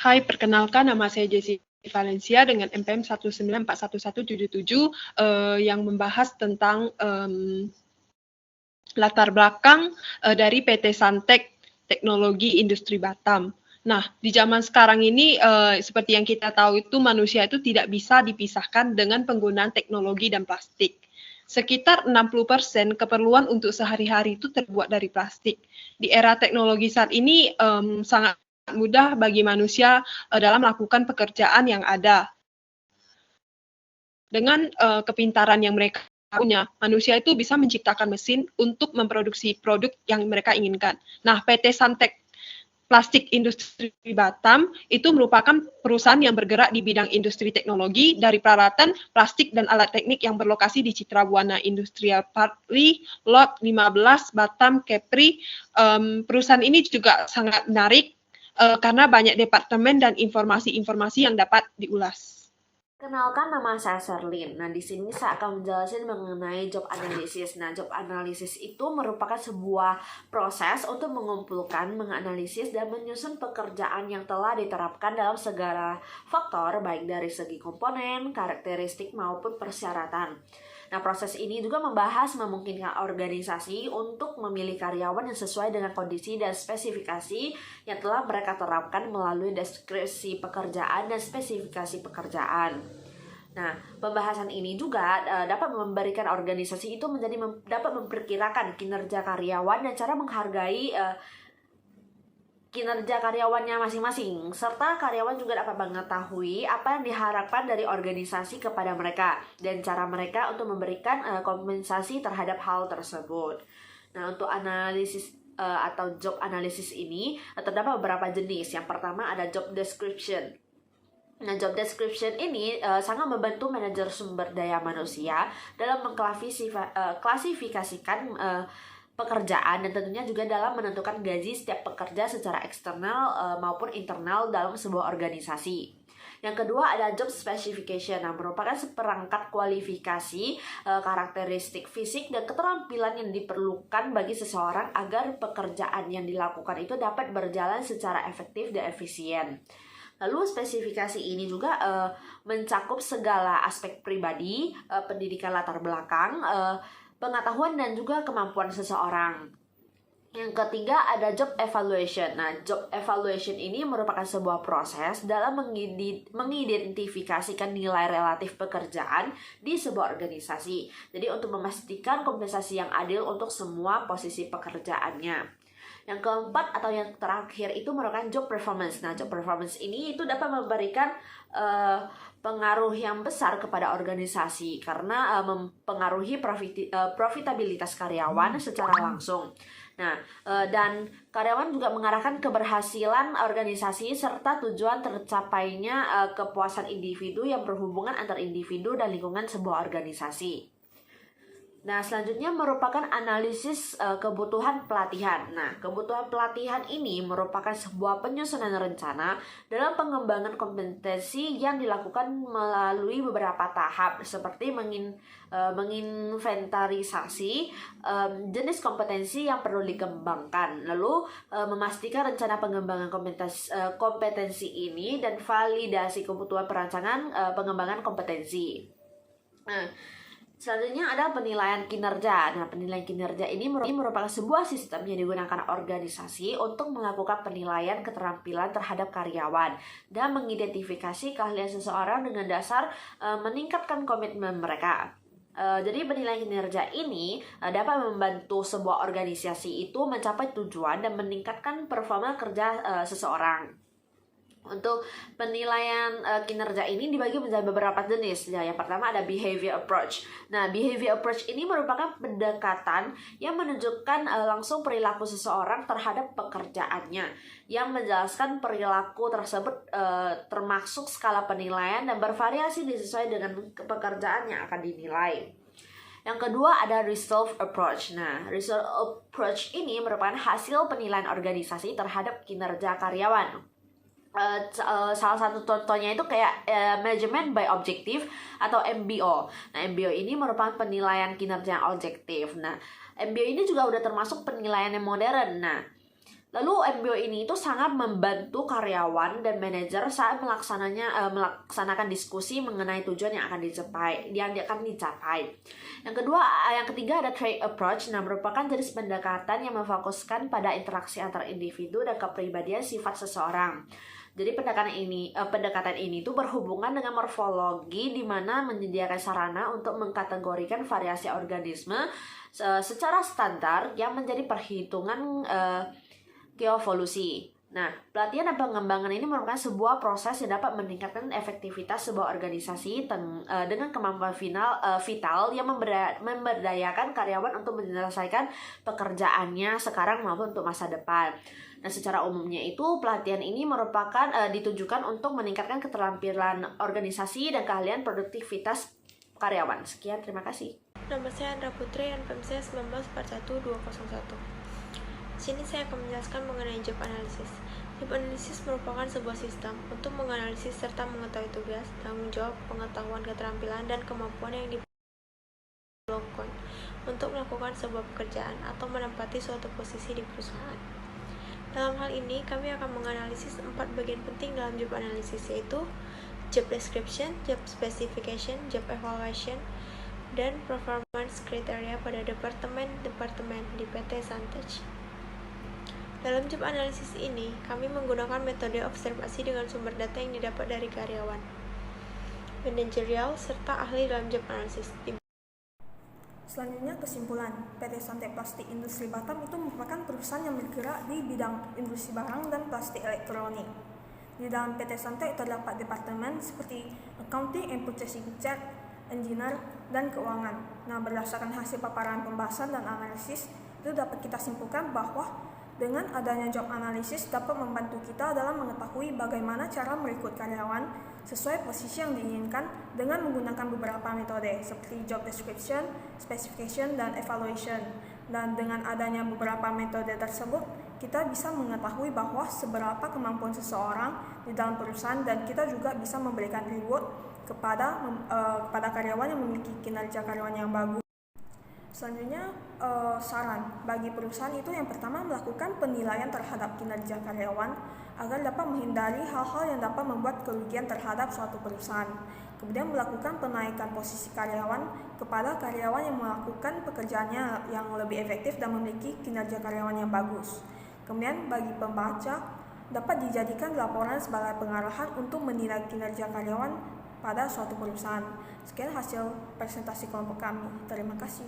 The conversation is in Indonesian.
Hai, perkenalkan nama saya Jessie Valencia dengan MPM 1941177 yang membahas tentang latar belakang dari PT Santek Teknologi Industri Batam. Nah, di zaman sekarang ini seperti yang kita tahu itu manusia itu tidak bisa dipisahkan dengan penggunaan teknologi dan plastik. Sekitar 60% keperluan untuk sehari-hari itu terbuat dari plastik. Di era teknologi saat ini sangat mudah bagi manusia dalam melakukan pekerjaan yang ada. Dengan kepintaran yang mereka punya, manusia itu bisa menciptakan mesin untuk memproduksi produk yang mereka inginkan. Nah, PT Santek Plastik Industri Batam itu merupakan perusahaan yang bergerak di bidang industri teknologi dari peralatan plastik dan alat teknik yang berlokasi di Citra Buana Industrial Park Lot 15 Batam Kepri. Perusahaan ini juga sangat menarik karena banyak departemen dan informasi-informasi yang dapat diulas. Kenalkan, nama saya Sherlyn. Nah, di sini saya akan menjelaskan mengenai job analysis. Nah, job analysis itu merupakan sebuah proses untuk mengumpulkan, menganalisis, dan menyusun pekerjaan yang telah diterapkan dalam segala faktor, baik dari segi komponen, karakteristik, maupun persyaratan. Nah, proses ini juga membahas memungkinkan organisasi untuk memilih karyawan yang sesuai dengan kondisi dan spesifikasi yang telah mereka terapkan melalui deskripsi pekerjaan dan spesifikasi pekerjaan. Nah, pembahasan ini juga dapat memberikan organisasi itu dapat memperkirakan kinerja karyawan dan cara menghargai kinerja karyawannya masing-masing, serta karyawan juga dapat mengetahui apa yang diharapkan dari organisasi kepada mereka dan cara mereka untuk memberikan kompensasi terhadap hal tersebut. Nah, untuk analisis atau job analysis ini terdapat beberapa jenis. Yang pertama ada job description. Nah, job description ini sangat membantu manajer sumber daya manusia dalam mengklasifikasikan pekerjaan dan tentunya juga dalam menentukan gaji setiap pekerja secara eksternal maupun internal dalam sebuah organisasi. Yang kedua ada job specification, yang merupakan seperangkat kualifikasi, karakteristik fisik dan keterampilan yang diperlukan bagi seseorang agar pekerjaan yang dilakukan itu dapat berjalan secara efektif dan efisien. Lalu spesifikasi ini juga mencakup segala aspek pribadi, pendidikan latar belakang, pengetahuan dan juga kemampuan seseorang. Yang ketiga ada job evaluation. Nah, job evaluation ini merupakan sebuah proses dalam mengidentifikasikan nilai relatif pekerjaan di sebuah organisasi. Jadi untuk memastikan kompensasi yang adil untuk semua posisi pekerjaannya. Yang keempat atau yang terakhir itu merupakan job performance. Nah, job performance ini itu dapat memberikan pengaruh yang besar kepada organisasi karena mempengaruhi profitabilitas karyawan secara langsung. Nah, dan karyawan juga mengarahkan keberhasilan organisasi serta tujuan tercapainya kepuasan individu yang berhubungan antar individu dan lingkungan sebuah organisasi. Nah, selanjutnya merupakan analisis kebutuhan pelatihan. Nah, kebutuhan pelatihan ini merupakan sebuah penyusunan rencana dalam pengembangan kompetensi yang dilakukan melalui beberapa tahap seperti menginventarisasi jenis kompetensi yang perlu dikembangkan, lalu memastikan rencana pengembangan kompetensi ini dan validasi kebutuhan perancangan pengembangan kompetensi. Nah, selanjutnya ada penilaian kinerja. Nah, penilaian kinerja ini merupakan sebuah sistem yang digunakan organisasi untuk melakukan penilaian keterampilan terhadap karyawan dan mengidentifikasi keahlian seseorang dengan dasar meningkatkan komitmen mereka. Jadi penilaian kinerja ini dapat membantu sebuah organisasi itu mencapai tujuan dan meningkatkan performa kerja seseorang. Untuk penilaian kinerja ini dibagi menjadi beberapa jenis. Ya, yang pertama ada behavior approach. Nah, behavior approach ini merupakan pendekatan yang menunjukkan langsung perilaku seseorang terhadap pekerjaannya, yang menjelaskan perilaku tersebut termasuk skala penilaian dan bervariasi disesuai dengan pekerjaan yang akan dinilai. Yang kedua ada result approach. Nah, result approach ini merupakan hasil penilaian organisasi terhadap kinerja karyawan. Salah satu contohnya itu kayak measurement by objective atau MBO. Nah, MBO ini merupakan penilaian kinerja yang objektif. Nah, MBO ini juga udah termasuk penilaian yang modern. Nah, Lalu MBO ini itu sangat membantu karyawan dan manajer saat melaksanakan diskusi mengenai tujuan yang akan dicapai. Yang ketiga ada trade approach, merupakan jenis pendekatan yang memfokuskan pada interaksi antar individu dan kepribadian sifat seseorang. Jadi pendekatan ini tuh berhubungan dengan morfologi, di mana menyediakan sarana untuk mengkategorikan variasi organisme secara standar yang menjadi perhitungan geovolusi. Nah, pelatihan dan pengembangan ini merupakan sebuah proses yang dapat meningkatkan efektivitas sebuah organisasi dengan kemampuan vital yang memberdayakan karyawan untuk menyelesaikan pekerjaannya sekarang maupun untuk masa depan. Nah, secara umumnya itu pelatihan ini merupakan ditujukan untuk meningkatkan keterampilan organisasi dan keahlian produktivitas karyawan. Sekian, terima kasih. Nama saya Andra Putri, NPM saya 1941201. Sini saya akan menjelaskan mengenai job analysis. Job analysis merupakan sebuah sistem untuk menganalisis serta mengetahui tugas, tanggung jawab, pengetahuan, keterampilan, dan kemampuan yang diperlukan untuk melakukan sebuah pekerjaan atau menempati suatu posisi di perusahaan. Dalam hal ini, kami akan menganalisis 4 bagian penting dalam job analysis, yaitu job description, job specification, job evaluation, dan performance criteria pada departemen di PT Santech. Dalam job analisis ini, kami menggunakan metode observasi dengan sumber data yang didapat dari karyawan, manajerial, serta ahli dalam job analisis. Selanjutnya, kesimpulan. PT Santech Plastik Industri Batam itu merupakan perusahaan yang bergerak di bidang industri barang dan plastik elektronik. Di dalam PT Santech terdapat departemen seperti accounting and purchasing, chat, engineer, dan keuangan. Nah, berdasarkan hasil paparan pembahasan dan analisis, itu dapat kita simpulkan bahwa dengan adanya job analysis dapat membantu kita dalam mengetahui bagaimana cara merekrut karyawan sesuai posisi yang diinginkan dengan menggunakan beberapa metode seperti job description, specification, dan evaluation. Dan dengan adanya beberapa metode tersebut, kita bisa mengetahui bahwa seberapa kemampuan seseorang di dalam perusahaan, dan kita juga bisa memberikan reward kepada karyawan yang memiliki kinerja karyawan yang bagus. Selanjutnya, saran bagi perusahaan itu yang pertama melakukan penilaian terhadap kinerja karyawan agar dapat menghindari hal-hal yang dapat membuat kerugian terhadap suatu perusahaan. Kemudian melakukan penaikan posisi karyawan kepada karyawan yang melakukan pekerjaannya yang lebih efektif dan memiliki kinerja karyawan yang bagus. Kemudian bagi pembaca dapat dijadikan laporan sebagai pengarahan untuk menilai kinerja karyawan pada suatu perusahaan. Sekian hasil presentasi kelompok kami. Terima kasih.